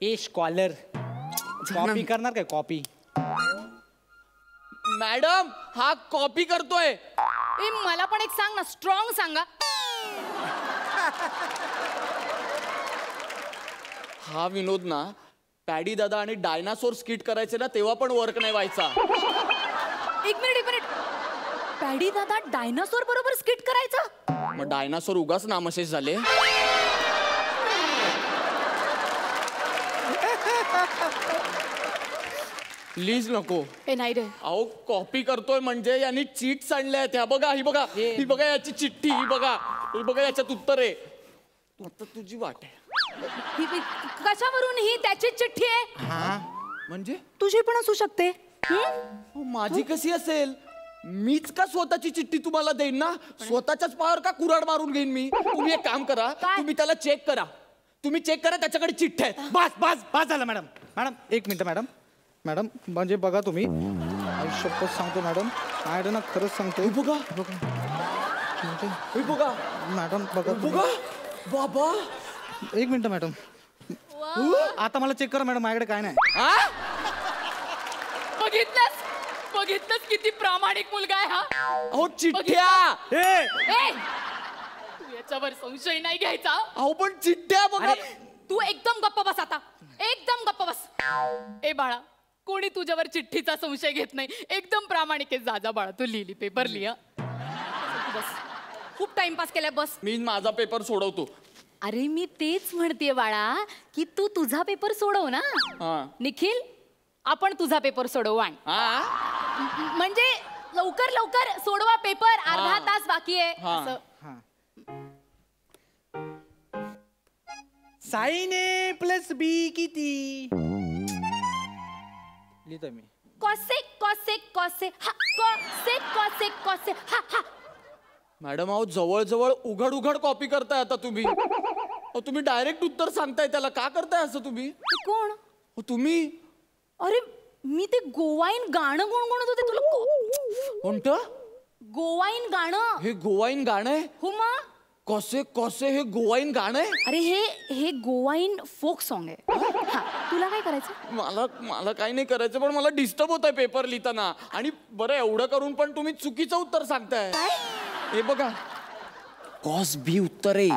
ए स्कॉलर, कॉपी करणार काय? कॉपी. मॅडम हा कॉपी करतोय. ए मला पण एक सांग ना, स्ट्रॉंग सांगा. हा विनोद ना, पॅडी दादा आणि डायनासोर स्किट करायचे ना, तेव्हा पण वर्क नाही व्हायचा. एक मिनिट. पॅडी दादा डायनासोर बरोबर स्किट करायचा? मग डायनासोर उगाच नामशेष झाले. प्लीज नको. ए नाही रे. अहो कॉपी करतोय म्हणजे यांनी चीट्स आणल्या आहेत. ह्या बघा, ही बघा याची चिठ्ठी, ही बघा. हे बघा याच्यात उत्तर आहे. आता तुझी वाट आहे. कशावरून ही त्याची चिठ्ठी आहे? म्हणजे तुझी पण असू शकते. माझी कशी असेल? मीच का स्वतःची चिठ्ठी तुम्हाला देईन ना? स्वतःच्याच पायावर का कुऱ्हाड मारून घेईन मी? तुम्ही एक काम करा, तुम्ही त्याला चेक करा. तुम्ही चेक करा, त्याच्याकडे चिठ्ठ्या आहेत. बस बस बस झालं मॅडम. मॅडम एक मिनिट मॅडम. मॅडम म्हणजे बघा तुम्ही, शपथ सांगतो मॅडम, काय ना खरंच सांगतो. बघा बघा मॅडम बघा बघा बाबा. एक मिनिट मॅडम. आता मला चेक करा मॅडम, माझ्याकडे काय नाही. बघितलंस किती प्रामाणिक मुलगा आहे हा. अहो चिठ्ठ्या. तू याच्यावर संशय नाही घ्यायचा. अहो पण चिठ्ठ्या बघा. तू एकदम गप्प बस आता, एकदम गप्प बस. ए बाळा, कोणी तुझ्यावर चिठ्ठीचा संशय घेत नाही. एकदम प्रामाणिक आहे. जा बाळा, तू लिहिली पेपर लिहा. बस, खूप टाइमपास केलाय. बस. मी माझा पेपर सोडवतो. अरे मी तेच म्हणतेय बाळा की तू तुझा पेपर सोडव ना. निखिल, आपण तुझा पेपर सोडवू. म्हणजे लवकर लवकर सोडवा पेपर. अर्धा तास बाकी आहे. साइन ए प्लस बी किती लिहितोय मी. कॉसेक कॉसेक कॉसेक हा कॉसेक कॉसेक कॉसेक हा हा. मॅडम अहो जवळ जवळ उघड उघड कॉपी करताय आता तुम्ही. तुम्ही डायरेक्ट उत्तर सांगताय त्याला. का करताय असं तुम्ही? कोण तुम्ही? अरे मी ते गोवाईन गाणं गुणगुणत होते. तुला कोणतं गोवाईन गाणं? हे गोवाईन गाणं आहे? हो मग. कसे कसे हे गोवाईन गाणं आहे? अरे हे गोवाईन फोक सॉन्ग आहे. तुला काय करायचं? मला काही नाही करायचं, पण मला डिस्टर्ब होत आहे पेपर लिहिताना. आणि बरं एवढं करून पण तुम्ही चुकीचं उत्तर सांगताय. हे बघा कॉस्बी उत्तर आहे.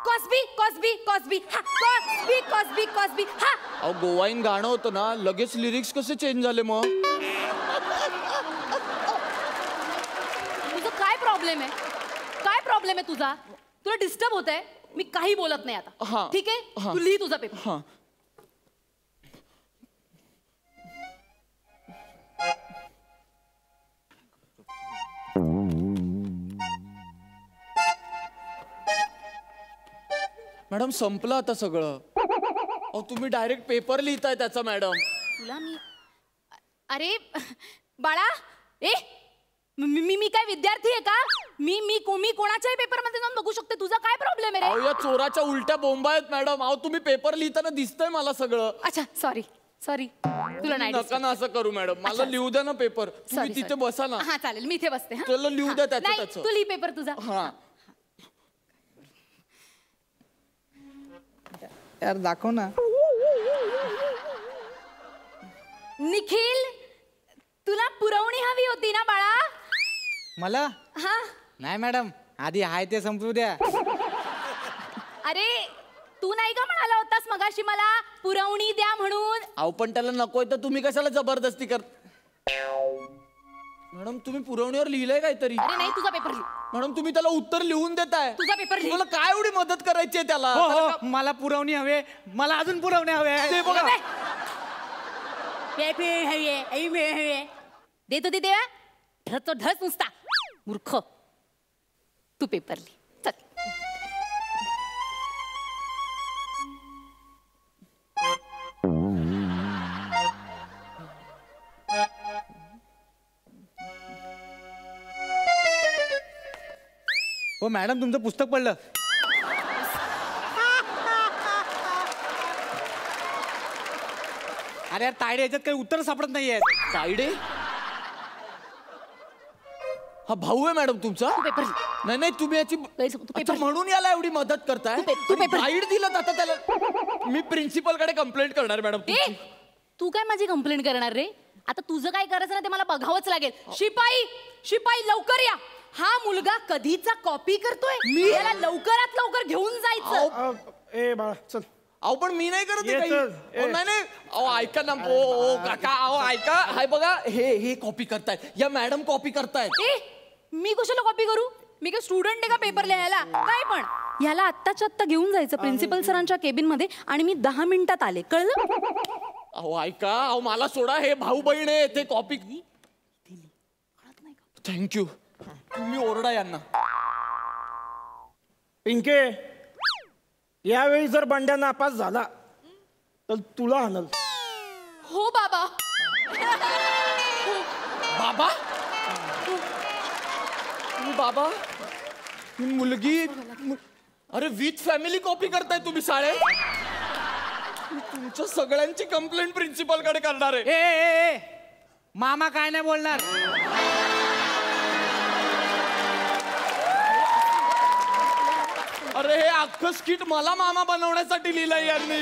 कॉस्बी कॉस्बी कॉस्बी हा कॉस्बी कॉस्बी कॉस्बी हा. अहो गोवाईन गाणं होतं ना, लगेच लिरिक्स कसे चेंज झाले मग? तुझं काय प्रॉब्लेम आहे? काय प्रॉब्लेम आहे तुझा? तुला डिस्टर्ब होत आहे? मी काही बोलत नाही आता. ठीक आहे, तू लिही तुझा पेपर. मॅडम संपलं आता सगळं. अहो तुम्ही डायरेक्ट पेपर लिहिताय त्याचा मॅडम. तुला मी अरे बाळा, मी काय विद्यार्थी आहे का? मी कोणाच्याही पेपर मध्ये जाऊन बघू शकते. तुझा काय प्रॉब्लेम आहे रे? अहो या चोराच्या उलट्या बोंबा आहेत मॅडम. अहो तुम्ही पेपर लिहिताना दिसतंय मला सगळं. अच्छा सॉरी तुला नाही नका ना असं करू मॅडम. मला लिहू द्या ना पेपर. तुम्ही तिथे बसा ना. हा चालेल, मी इथे बसते. चला लिहू द्या त्याचं. तू लिही पेपर तुझा. यार दाखव ना. निखिल, तुला पुरवणी हवी होती ना बाळा? मला हा नाही मॅडम, आधी हाय ते संपू द्या. अरे तू नाही का म्हणाला होतास मगाशी मला पुरवणी द्या म्हणून? अहो पण त्याला नकोय तर तुम्ही कशाला जबरदस्ती कर? मॅडम तुम्ही पुरवणीवर लिहिलंय काहीतरी. अरे नाही, तुझा पेपर लिह. मॅडम तुम्ही त्याला उत्तर लिहून देताय. तुझा पेपर लिह. मला काय एवढी मदत करायची आहे त्याला? मला पुरवणी हवे, मला अजून पुरवणी हवे. ते बघा देतो ते देवा. ढसो ढस नुसता मूर्ख. तू पेपर लिह. चल. हो मॅडम, तुमचं पुस्तक पडलं. अरे यार तायडे, याच्यात काही उत्तर सापडत नाहीये. तायडे? हा भाऊ आहे मॅडम तुमचा? पेपर नाही नाही, तुम्ही याची अच्छा, म्हणून याला एवढी मदत करताय. गाईड दिलं आता त्याला. मी प्रिन्सिपल कडे कंप्लेंट करणार मॅडम. तू काय माझी कंप्लेंट करणार रे? आता तुझं काय करायचं ना ते मला बघावंच लागेल. शिपाई लवकर या. हा मुलगा कधीचा कॉपी करतोय. मी याला लवकरात लवकर घेऊन जायचं. ए बाळा चल. अहो पण मी नाही करत काही. नाही अहो ऐका ना. ओ काका अहो ऐका. हाय बघा हे कॉपी करतायत. या मॅडम कॉपी करतायत. मी कशाला कॉपी करू? मी काय स्टुडंट आहे का पेपर लिहायला? काय पण ह्याला आत्ताच्या आत्ता घेऊन जायचं प्रिन्सिपल सरांच्या केबिन मध्ये. आणि मी 10 मिनिटात आले, कळलं? अहो ऐका. अहो मला सोडा. हे भाऊ बहीण आहे ते कॉपी. थँक्यू. तुम्ही ओरडा यांना. पिंके, यावेळी जर बंड्या नापास झाला तर तुला आणल. हो बाबा. बाबा बाबा ही मुलगी अरे विथ फॅमिली कॉपी करताय तुम्ही शाळेत. तुमच्या सगळ्यांची कंप्लेंट प्रिन्सिपल कडे करणार आहे. ए मामा काय नाही बोलणार. अरे हे अख्खं स्किट मला मामा बनवण्यासाठी लिहिलंय यांनी.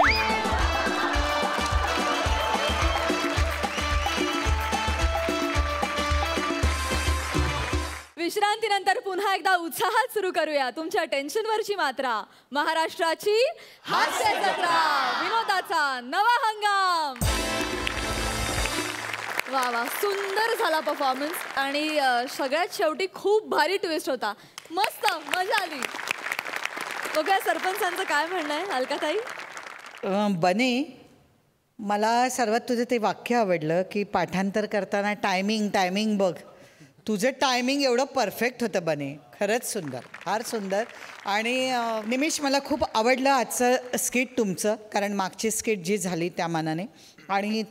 विश्रांतीनंतर पुन्हा एकदा उत्साहात सुरू करूया तुमच्या टेन्शनवरची मात्रा. महाराष्ट्राची हास्य जत्रा, विनोदाचा नवा हंगाम. वा वा, सुंदर झाला परफॉर्मन्स आणि सगळ्यात शेवटी खूप भारी ट्विस्ट होता. मस्त मजा आली. बघूया सरपंचांचं काय म्हणणं आहे. अलकाताई. बने, मला सर्वात तुझं ते वाक्य आवडलं की पाठांतर करताना टायमिंग बघ. तुझं टायमिंग एवढं परफेक्ट होतं बने. खरंच सुंदर, फार सुंदर. आणि निमिष, मला खूप आवडलं आजचं स्किट तुमचं, कारण मागची स्किट जी झाली त्या मानाने. आणि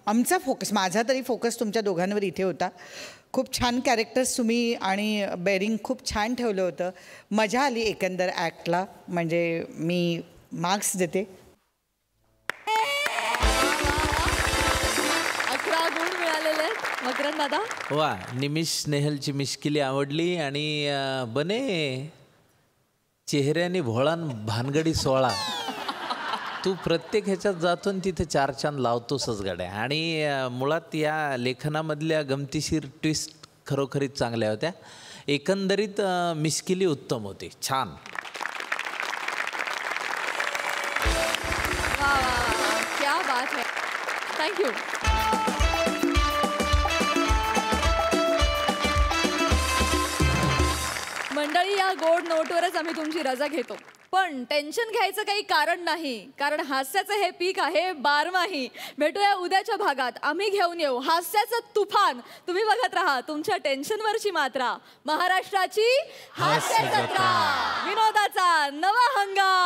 आमचा फोकस, माझा तरी फोकस तुमच्या दोघांवर इथे होता. खूप छान कॅरेक्टर्स तुम्ही आणि बेरिंग खूप छान ठेवलं होतं. मजा आली एकंदर ॲक्टला. म्हणजे मी मार्क्स देते. 11 गुण मिळालेले आहेत. मकरंद दादा. वा, निमिष स्नेहलची मिश्किली आवडली. आणि बने, चेहऱ्याने भोळान भानगडी 16. तू प्रत्येक ह्याच्यात जातो आणि तिथे 4 चांद लावतोसच गड्या. आणि मुळात या लेखनामधल्या गमतीशीर ट्विस्ट खरोखरीच चांगल्या होत्या. एकंदरीत मिश्किली उत्तम होती. छान. वा वा, क्या बात है. थँक्यू. मंडळी, या गोड नोटवरच आम्ही तुमची रजा घेतो. पण टेन्शन घ्यायचं काही कारण नाही, कारण हास्याचं हे पीक आहे बारमाही. भेटूया उद्याच्या भागात. आम्ही घेऊन येऊ हास्याचं तुफान. तुम्ही बघत राहा तुमच्या टेन्शनवरची मात्रा. महाराष्ट्राची हास्य जत्रा, विनोदाचा नवा हंगाम.